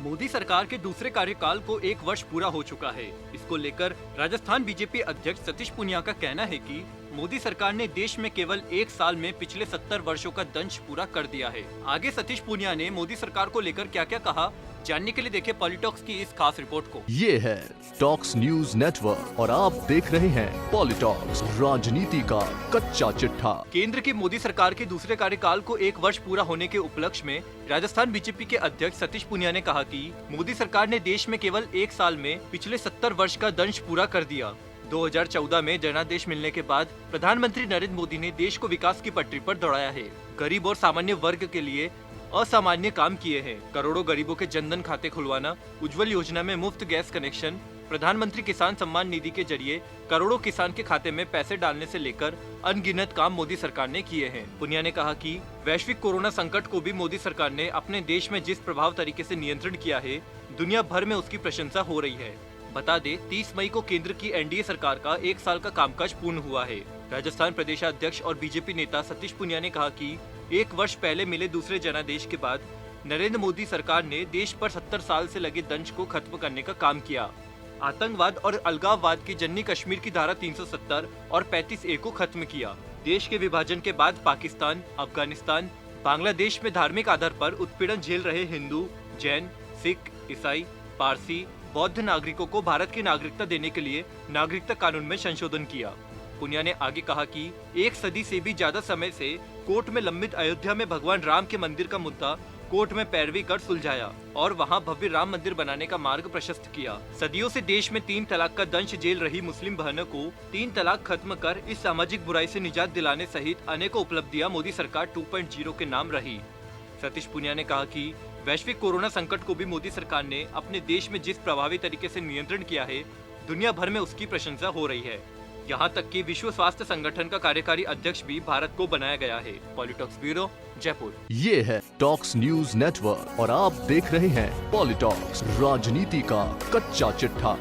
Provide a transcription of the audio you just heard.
मोदी सरकार के दूसरे कार्यकाल को 1 वर्ष पूरा हो चुका है। इसको लेकर राजस्थान बीजेपी अध्यक्ष सतीश पूनिया का कहना है कि मोदी सरकार ने देश में केवल 1 साल में पिछले 70 वर्षों का दंश पूरा कर दिया है। आगे सतीश पूनिया ने मोदी सरकार को लेकर क्या क्या कहा, जानने के लिए देखें पॉलिटॉक्स की इस खास रिपोर्ट को। ये है टॉक्स न्यूज नेटवर्क और आप देख रहे हैं पॉलिटॉक्स, राजनीति का कच्चा चिट्ठा। केंद्र की मोदी सरकार के दूसरे कार्यकाल को 1 वर्ष पूरा होने के उपलक्ष्य में राजस्थान बीजेपी के अध्यक्ष सतीश पूनिया ने कहा कि मोदी सरकार ने देश में केवल 1 साल में पिछले 70 वर्ष का दंश पूरा कर दिया। 2014 में जनादेश मिलने के बाद प्रधानमंत्री नरेंद्र मोदी ने देश को विकास की पटरी पर दौड़ाया है। गरीब और सामान्य वर्ग के लिए असामान्य काम किए हैं। करोड़ों गरीबों के जनधन खाते खुलवाना, उज्जवल योजना में मुफ्त गैस कनेक्शन, प्रधानमंत्री किसान सम्मान निधि के जरिए करोड़ों किसान के खाते में पैसे डालने से लेकर अनगिनत काम मोदी सरकार ने किए हैं। पुनिया ने कहा कि वैश्विक कोरोना संकट को भी मोदी सरकार ने अपने देश में जिस प्रभाव तरीके से नियंत्रण किया है, दुनिया भर में उसकी प्रशंसा हो रही है। बता दे 30 मई को केंद्र की एनडीए सरकार का 1 साल का कामकाज पूर्ण हुआ है। राजस्थान प्रदेशाध्यक्ष और बीजेपी नेता सतीश पूनिया ने कहा कि 1 वर्ष पहले मिले दूसरे जनादेश के बाद नरेंद्र मोदी सरकार ने देश पर 70 साल से लगे दंश को खत्म करने का काम किया। आतंकवाद और अलगाववाद की जन्नी कश्मीर की धारा 370 और 35A को खत्म किया। देश के विभाजन के बाद पाकिस्तान, अफगानिस्तान, बांग्लादेश में धार्मिक आधार पर उत्पीड़न झेल रहे हिंदू, जैन, सिख, ईसाई, पारसी, बौद्ध नागरिकों को भारत की नागरिकता देने के लिए नागरिकता कानून में संशोधन किया। पुनिया ने आगे कहा कि 1 सदी से भी ज्यादा समय से कोर्ट में लंबित अयोध्या में भगवान राम के मंदिर का मुद्दा कोर्ट में पैरवी कर सुलझाया और वहां भव्य राम मंदिर बनाने का मार्ग प्रशस्त किया। सदियों से देश में 3 तलाक का दंश झेल रही मुस्लिम बहनों को 3 तलाक खत्म कर इस सामाजिक बुराई से निजात दिलाने सहित अनेकों उपलब्धियां मोदी सरकार 2.0 के नाम रही। सतीश पूनिया ने कहा कि वैश्विक कोरोना संकट को भी मोदी सरकार ने अपने देश में जिस प्रभावी तरीके से नियंत्रण किया है, दुनिया भर में उसकी प्रशंसा हो रही है। यहाँ तक कि विश्व स्वास्थ्य संगठन का कार्यकारी अध्यक्ष भी भारत को बनाया गया है। पॉलिटॉक्स ब्यूरो, जयपुर। ये है टॉक्स न्यूज नेटवर्क और आप देख रहे हैं पॉलिटॉक्स, राजनीति का कच्चा चिट्ठा।